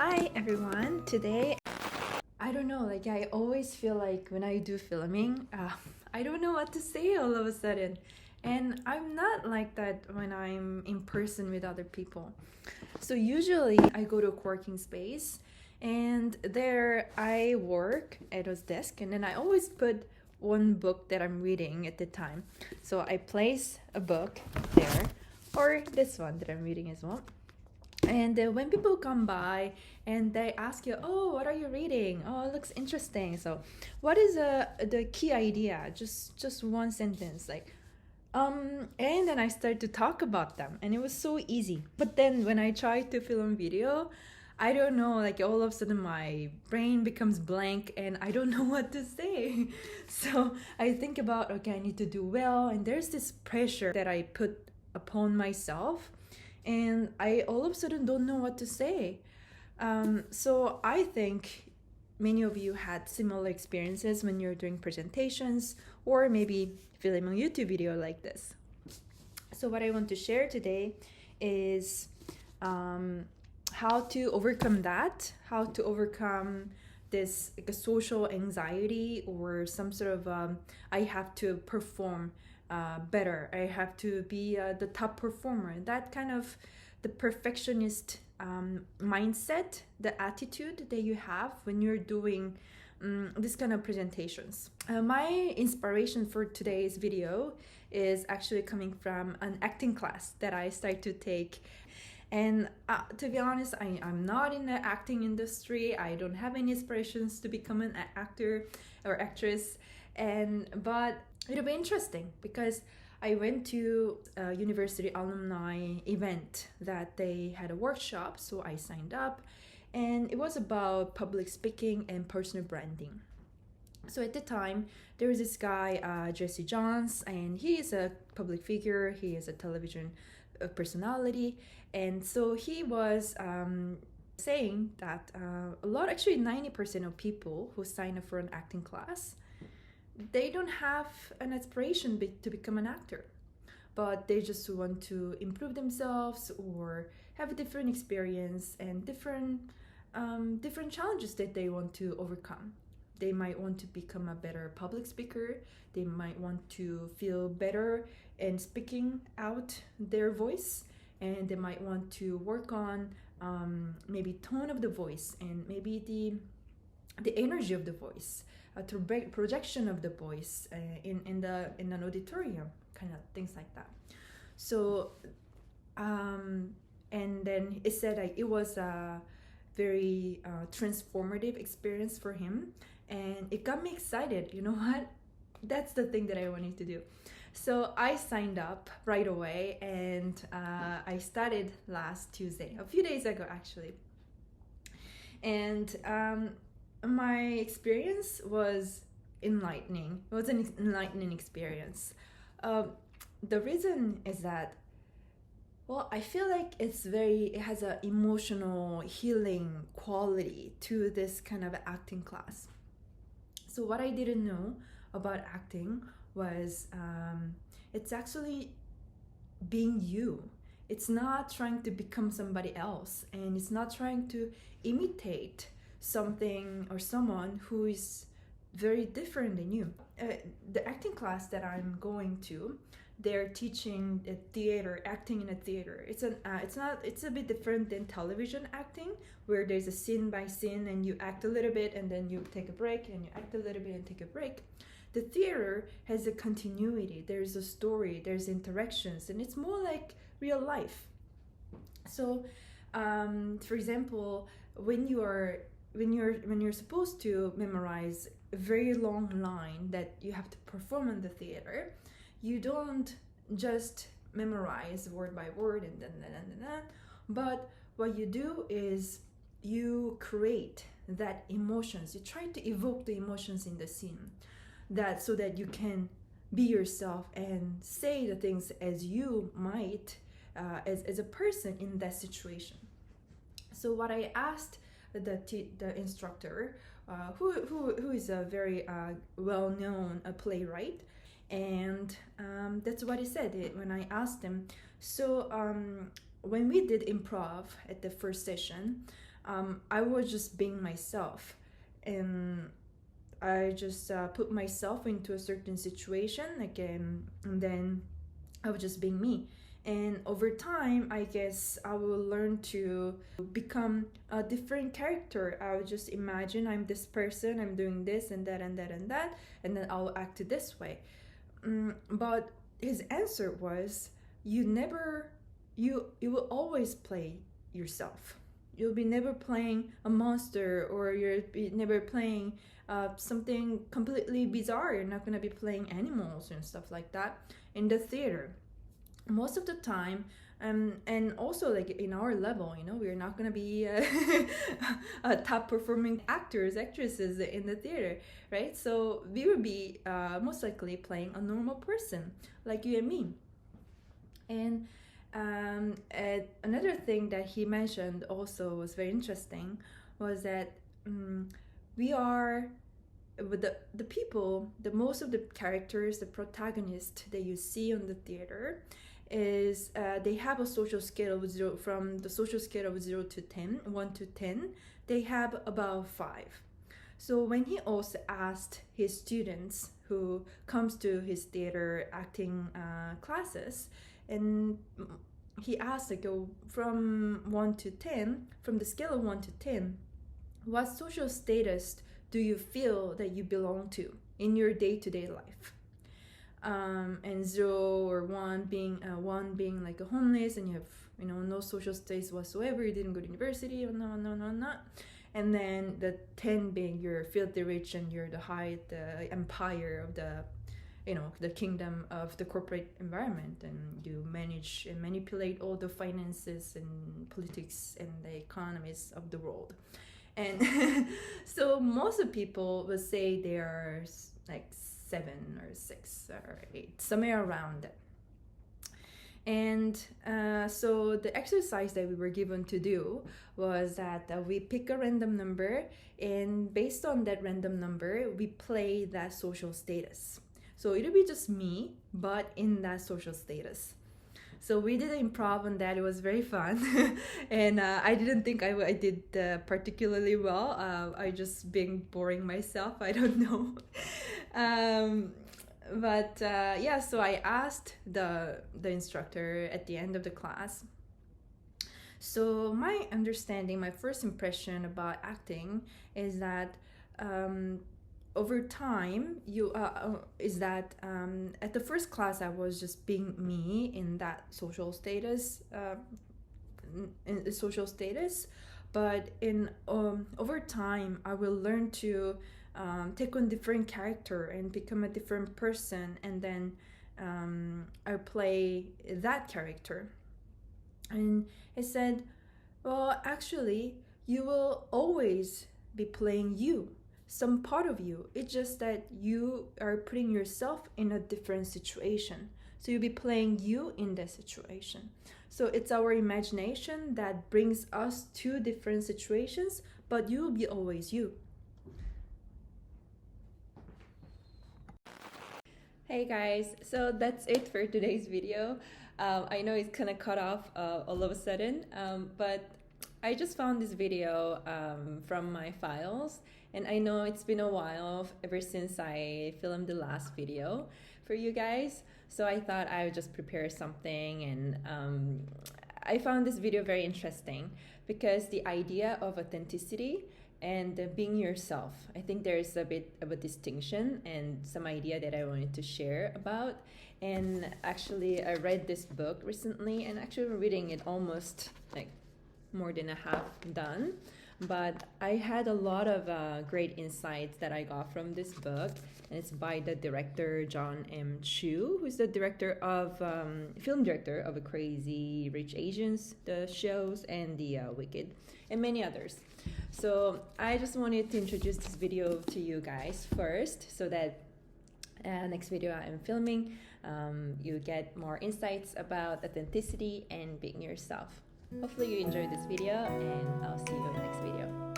Hi everyone. Today, I don't know, like I always feel like when I do filming, I don't know what to say all of a sudden. And I'm not like that when I'm in person with other people. So usually I go to a working space and there I work at a desk and then I always put one book that I'm reading at the time. So I place a book there or this one that I'm reading as well. And when people come by and they ask you, "Oh, what are you reading? Oh, it looks interesting." So, what is the key idea? Just one sentence, like, and then I start to talk about them, and it was so easy. But then when I try to film video, I don't know, like all of a sudden my brain becomes blank and I don't know what to say. So I think about, okay, I need to do well, and there's this pressure that I put upon myself and I all of a sudden don't know what to say. So I think many of you had similar experiences when you're doing presentations or maybe filming a YouTube video like this. So what I want to share today is how to overcome that, how to overcome this like a social anxiety or some sort of I have to perform better. I have to be the top performer. That kind of the perfectionist mindset, the attitude that you have when you're doing this kind of presentations. My inspiration for today's video is actually coming from an acting class that I started to take. And to be honest, I'm not in the acting industry. I don't have any aspirations to become an actor or actress. But it'll be interesting because I went to a university alumni event that they had a workshop, so I signed up, and it was about public speaking and personal branding. So at the time, there was this guy, Jesse Johns, and he is a public figure. He is a television personality, and so he was saying that a lot, actually 90% of people who sign up for an acting class, they don't have an aspiration to become an actor, but they just want to improve themselves or have a different experience and different challenges that they want to overcome. They might want to become a better public speaker. They might want to feel better in speaking out their voice, and they might want to work on maybe tone of the voice and maybe the energy of the voice, projection of the voice in an auditorium, kind of things like that. So and then it said like it was a very transformative experience for him, and it got me excited. You know what? That's the thing that I wanted to do. So I signed up right away, and I started last Tuesday, a few days ago actually. And my experience was enlightening. It was an enlightening experience. The reason is that, well, I feel like it has an emotional healing quality to this kind of acting class. So what I didn't know about acting was it's actually being you. It's not trying to become somebody else, and it's not trying to imitate something or someone who is very different than you. The acting class that I'm going to, they're teaching a theater, acting in a theater. It's a bit different than television acting, where there's a scene by scene and you act a little bit and then you take a break and you act a little bit and take a break. The theater has a continuity. There's a story, there's interactions, and it's more like real life. So, for example, when you're supposed to memorize a very long line that you have to perform in the theater, you don't just memorize word by word and then, but what you do is you create that emotions. You try to evoke the emotions in the scene, that so that you can be yourself and say the things as you might as a person in that situation. So what I asked the instructor, who is a very well-known playwright, and that's what he said when I asked him. So when we did improv at the first session, I was just being myself, and I just put myself into a certain situation again, and then I was just being me. And over time, I guess I will learn to become a different character. I will just imagine I'm this person, I'm doing this and that and that and that, and then I'll act this way. But his answer was, you never, you will always play yourself. You'll be never playing a monster, or you'll be never playing something completely bizarre. You're not gonna be playing animals and stuff like that in the theater most of the time. And also, like, in our level, we're not gonna be top performing actors, actresses in the theater, right? So we would be most likely playing a normal person like you and me. And another thing that he mentioned also was very interesting, was that we are with the people, the most of the characters, the protagonists that you see on the theater, is they have a social scale of 0, from the social scale of 0 to 10, 1 to 10, they have about 5. So when he also asked his students who comes to his theater acting classes, and he asked, like, from 1 to 10, from the scale of 1 to 10, what social status do you feel that you belong to in your day-to-day life? And 0 or 1 being like a homeless, and you have no social status whatsoever, you didn't go to university, no. And then the 10 being you're filthy rich, and you're the empire of the kingdom of the corporate environment, and you manage and manipulate all the finances and politics and the economies of the world. And so most of people will say they are like 7 or 6 or 8, somewhere around that. And so the exercise that we were given to do was that we pick a random number, and based on that random number, we play that social status. So it'll be just me, but in that social status. So we did improv on that. It was very fun. And I didn't think I did particularly well. I just being boring myself. I don't know. But yeah, so I asked the instructor at the end of the class. So my understanding, my first impression about acting is that over time, is that at the first class I was just being me in that social status, but in over time I will learn to take on different character and become a different person, and then I play that character. And he said, well, actually, you will always be playing you, some part of you. It's just that you are putting yourself in a different situation. So you'll be playing you in that situation. So it's our imagination that brings us to different situations, but you will be always you. Hey guys, so that's it for today's video. I know it's kind of cut off all of a sudden, but I just found this video from my files, and I know it's been a while ever since I filmed the last video for you guys, so I thought I would just prepare something, and I found this video very interesting because the idea of authenticity and being yourself, I think there's a bit of a distinction and some idea that I wanted to share about. And actually, I read this book recently, and actually I'm reading it almost like more than a half done. But I had a lot of great insights that I got from this book, and it's by the director John M. Chu, who's the director of film director of Crazy Rich Asians, the shows, and the Wicked, and many others. So I just wanted to introduce this video to you guys first, so that next video I'm filming, you get more insights about authenticity and being yourself. Hopefully you enjoyed this video, and I'll see you in the next video.